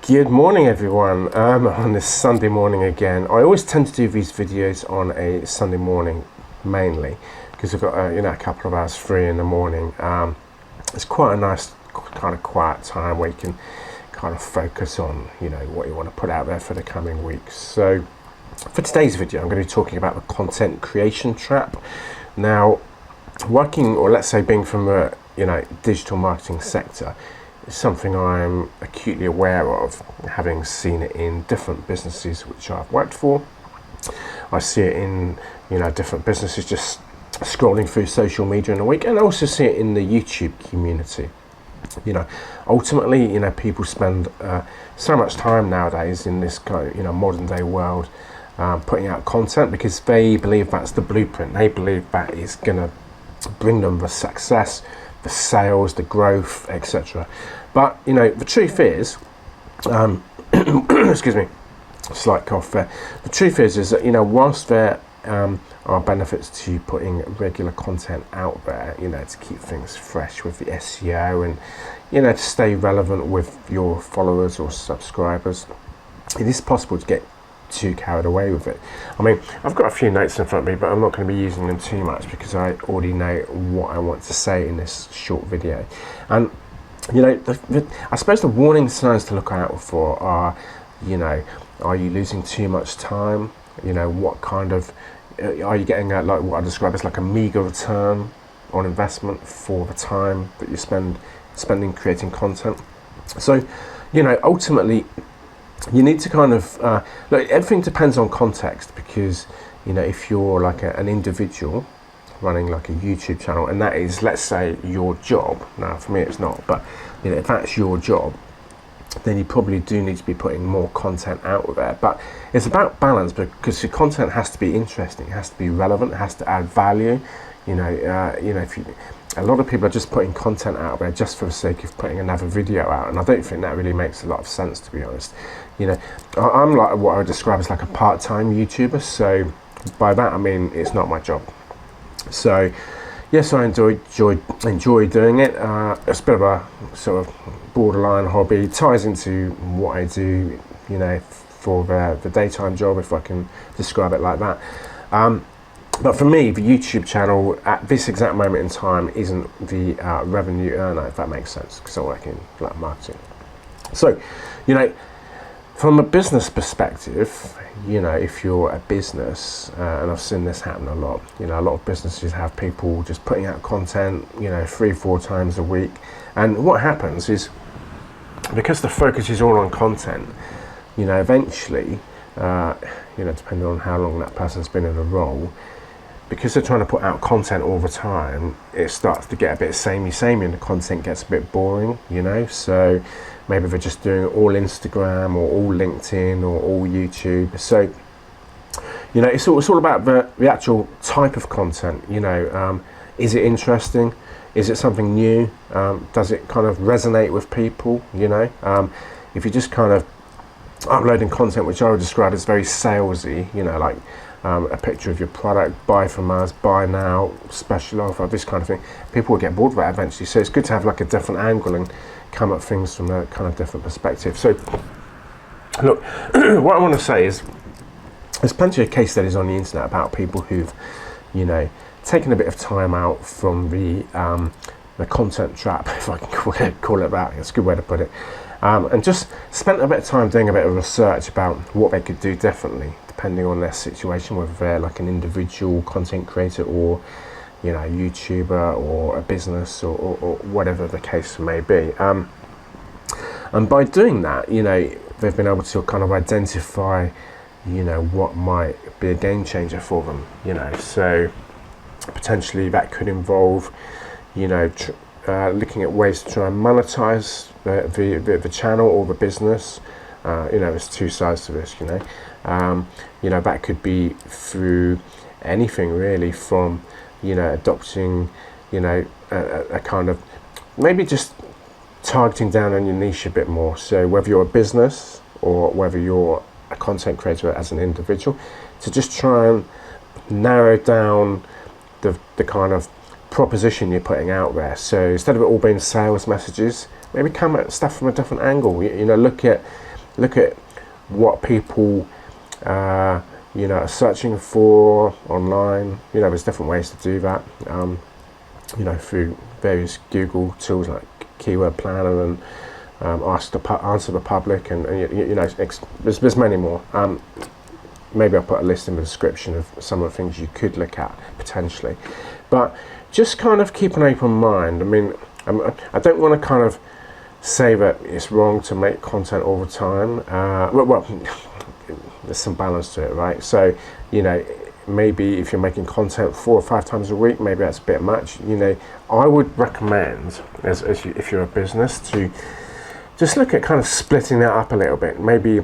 Good morning everyone, on this Sunday morning again. I always tend to do these videos on a Sunday morning mainly because I've got a couple of hours free in the morning. It's quite a nice kind of quiet time where you can kind of focus on what you want to put out there for the coming weeks. So for today's video I'm going to be talking about the content creation trap. Now, working, or let's say being from a digital marketing sector, is something I'm acutely aware of, having seen it in different businesses which I've worked for. I see it in different businesses just scrolling through social media in a week, and I also see it in the YouTube community. Ultimately, people spend so much time nowadays in this kind of modern day world putting out content because they believe that's the blueprint. They believe that is going to bring them the success, the sales, the growth, etc. But the truth is, excuse me, slight cough there. The truth is that whilst there are benefits to putting regular content out there, to keep things fresh with the SEO and to stay relevant with your followers or subscribers, it is possible to get too carried away with it. I mean, I've got a few notes in front of me, but I'm not going to be using them too much because I already know what I want to say in this short video. And I suppose the warning signs to look out for are, are you losing too much time? What kind of are you getting at, like what I describe as like a meager return on investment for the time that you spending creating content? So, ultimately, you need to kind of look. Everything depends on context, because if you're like an individual running like a YouTube channel, and that is, let's say, your job. Now, for me, it's not, but if that's your job, then you probably do need to be putting more content out there. But it's about balance, because your content has to be interesting, it has to be relevant, it has to add value. If a lot of people are just putting content out there just for the sake of putting another video out, and I don't think that really makes a lot of sense, to be honest. I'm like what I would describe as like a part-time YouTuber, so by that I mean it's not my job. So yes, I enjoy doing it. It's a bit of a sort of borderline hobby. It ties into what I do, for the daytime job, if I can describe it like that. But for me, the YouTube channel at this exact moment in time isn't the revenue earner, if that makes sense, because I work in like marketing. So, from a business perspective, if you're a business, and I've seen this happen a lot, a lot of businesses have people just putting out content, 3-4 times a week. And what happens is, because the focus is all on content, eventually, depending on how long that person's been in a role, because they're trying to put out content all the time, it starts to get a bit samey, and the content gets a bit boring, so maybe they're just doing all Instagram or all LinkedIn or all YouTube. So it's all about the actual type of content. Is it interesting? Is it something new? Does it kind of resonate with people? If you're just kind of uploading content which I would describe as very salesy, like a picture of your product, buy from us, buy now, special offer, this kind of thing, people will get bored of that eventually. So it's good to have like a different angle and come at things from a kind of different perspective. So look, what I want to say is there's plenty of case studies on the internet about people who've taken a bit of time out from the content trap, if I can call it that. It's a good way to put it, and just spent a bit of time doing a bit of research about what they could do differently depending on their situation, whether they're like an individual content creator or YouTuber or a business or whatever the case may be. And by doing that, they've been able to kind of identify what might be a game changer for them. So potentially that could involve looking at ways to try and monetize the channel or the business. There's two sides to this. That could be through anything really, from adopting a kind of maybe just targeting down on your niche a bit more. So whether you're a business or whether you're a content creator as an individual, to just try and narrow down the kind of proposition you're putting out there. So instead of it all being sales messages, maybe come at stuff from a different angle. Look at look at what people are searching for online. There's different ways to do that, through various Google tools like Keyword Planner and Answer the Public, and there's many more. Maybe I'll put a list in the description of some of the things you could look at potentially, but just kind of keep an open mind. I don't want to kind of say that it's wrong to make content all the time. Well, there's some balance to it, right? So, maybe if you're making content 4 or 5 times a week, maybe that's a bit much. I would recommend, if you're a business, to just look at kind of splitting that up a little bit. Maybe,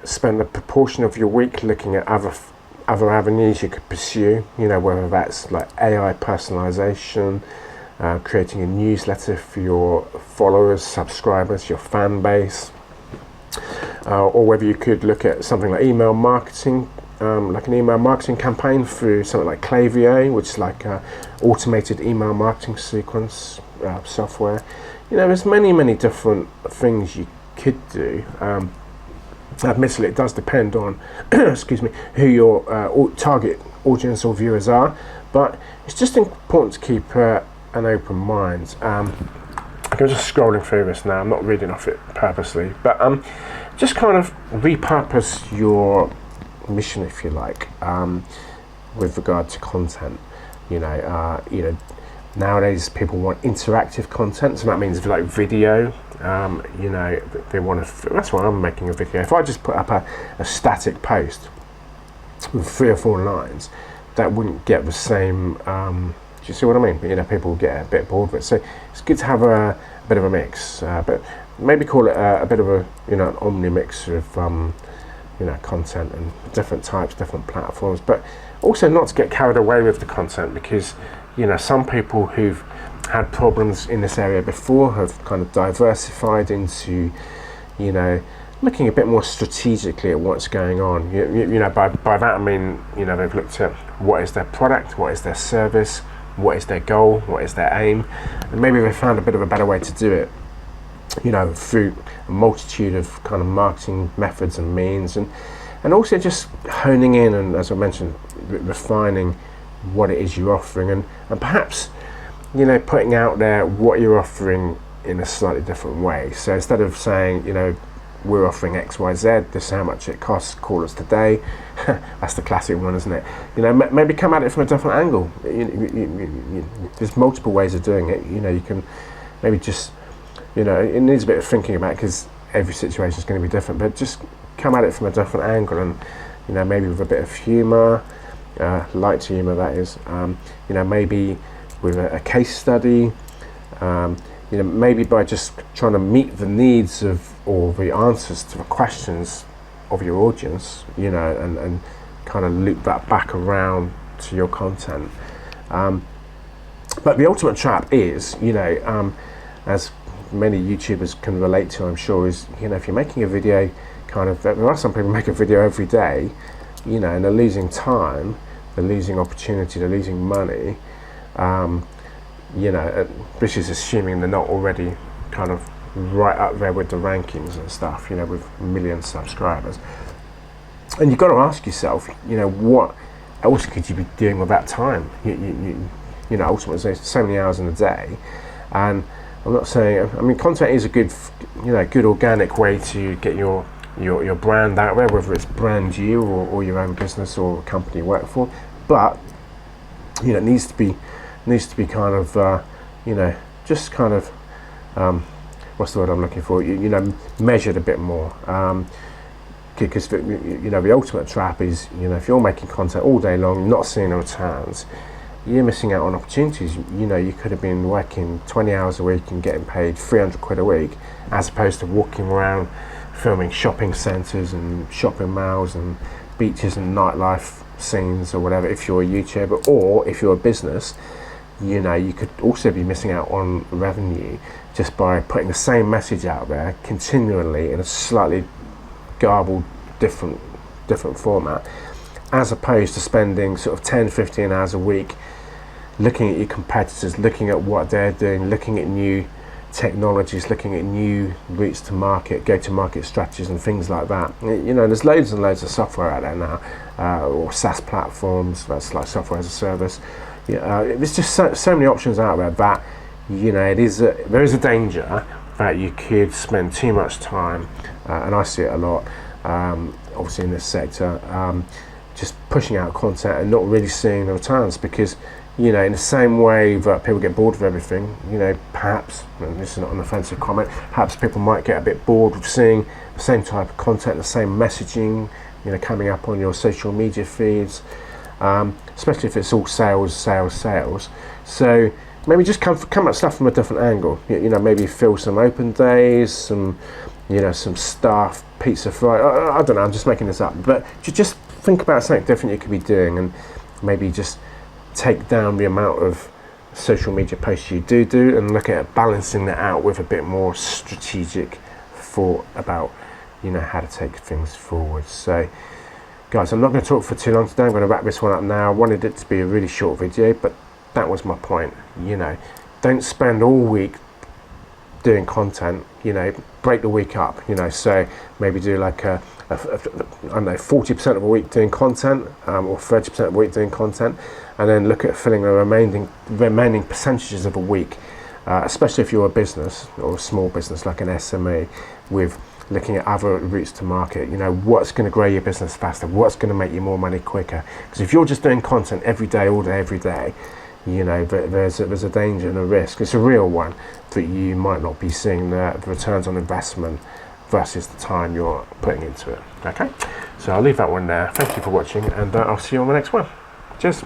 spend a proportion of your week looking at other avenues you could pursue, whether that's like AI personalization, creating a newsletter for your followers, subscribers, your fan base, or whether you could look at something like email marketing, like an email marketing campaign through something like Klaviyo, which is like automated email marketing sequence software. There's many different things you could do. Admittedly, it does depend on excuse me, who your target audience or viewers are, but it's just important to keep an open mind. I'm just scrolling through this now. I'm not reading off it purposely, but just kind of repurpose your mission, if you like, with regard to content. Nowadays people want interactive content, so that means like video. They want to. That's why I'm making a video. If I just put up a static post with 3 or 4 lines, that wouldn't get the same. Do you see what I mean? People get a bit bored with it. So it's good to have a bit of a mix, but maybe call it a bit of a an omni mix of content and different types, different platforms. But also not to get carried away with the content, because some people who've had problems in this area before have kind of diversified into looking a bit more strategically at what's going on. By that I mean they've looked at what is their product, what is their service, what is their goal, what is their aim, and maybe they found a bit of a better way to do it, through a multitude of kind of marketing methods and means, and also just honing in and, as I mentioned, refining what it is you're offering, and perhaps putting out there what you're offering in a slightly different way. So instead of saying we're offering XYZ, this is how much it costs, call us today. That's the classic one, isn't it? Maybe come at it from a different angle. There's multiple ways of doing it. You can maybe just it needs a bit of thinking about, because every situation is going to be different, but just come at it from a different angle, and maybe with a bit of humour, light humour that is, maybe with a case study, maybe by just trying to meet the needs of, or the answers to the questions of your audience, and kind of loop that back around to your content. But the ultimate trap is, as many YouTubers can relate to, I'm sure, is, if you're making a video, there are some people who make a video every day, and they're losing time, they're losing opportunity, they're losing money, which is assuming they're not already kind of right up there with the rankings and stuff, with million subscribers. And you've got to ask yourself, what else could you be doing with that time? Ultimately there's so many hours in a day, and I'm not saying, content is a good, good organic way to get your brand out there, whether it's brand you or your own business or company you work for. But it needs to be kind of just kind of what's the word I'm looking for? Measured a bit more. Because the ultimate trap is, if you're making content all day long, not seeing the returns, you're missing out on opportunities. You could have been working 20 hours a week and getting paid 300 quid a week, as opposed to walking around filming shopping centres and shopping malls and beaches and nightlife scenes or whatever, if you're a YouTuber. Or if you're a business, you could also be missing out on revenue just by putting the same message out there continually in a slightly garbled, different format, as opposed to spending sort of 10-15 hours a week looking at your competitors, looking at what they're doing, looking at new technologies, looking at new routes to market, go-to-market strategies and things like that. You know, there's loads and loads of software out there now, or SaaS platforms, that's like software as a service. There's just so many options out there that, you know, there is a danger that you could spend too much time, and I see it a lot, obviously in this sector, just pushing out content and not really seeing the returns, because, you know, in the same way that people get bored of everything, you know, perhaps, and this is not an offensive comment, perhaps people might get a bit bored of seeing the same type of content, the same messaging, you know, coming up on your social media feeds, especially if it's all sales. So maybe just come at stuff from a different angle. You know, maybe fill some open days, some staff pizza fry. I don't know, I'm just making this up, but just think about something different you could be doing, and maybe just take down the amount of social media posts you do and look at balancing that out with a bit more strategic thought about, you know, how to take things forward. So guys, I'm not going to talk for too long today. I'm going to wrap this one up now. I wanted it to be a really short video, but that was my point. You know, don't spend all week doing content. You know, break the week up, you know, so maybe do like I don't know, 40% of a week doing content, or 30% of a week doing content, and then look at filling the remaining percentages of a week, especially if you're a business or a small business like an SME, with looking at other routes to market. You know, what's going to grow your business faster, what's going to make you more money quicker. Because if you're just doing content every day, all day, every day, you know, there's a danger and a risk. It's a real one that you might not be seeing the returns on investment versus the time you're putting into it. Okay, so I'll leave that one there. Thank you for watching, and I'll see you on the next one. Cheers.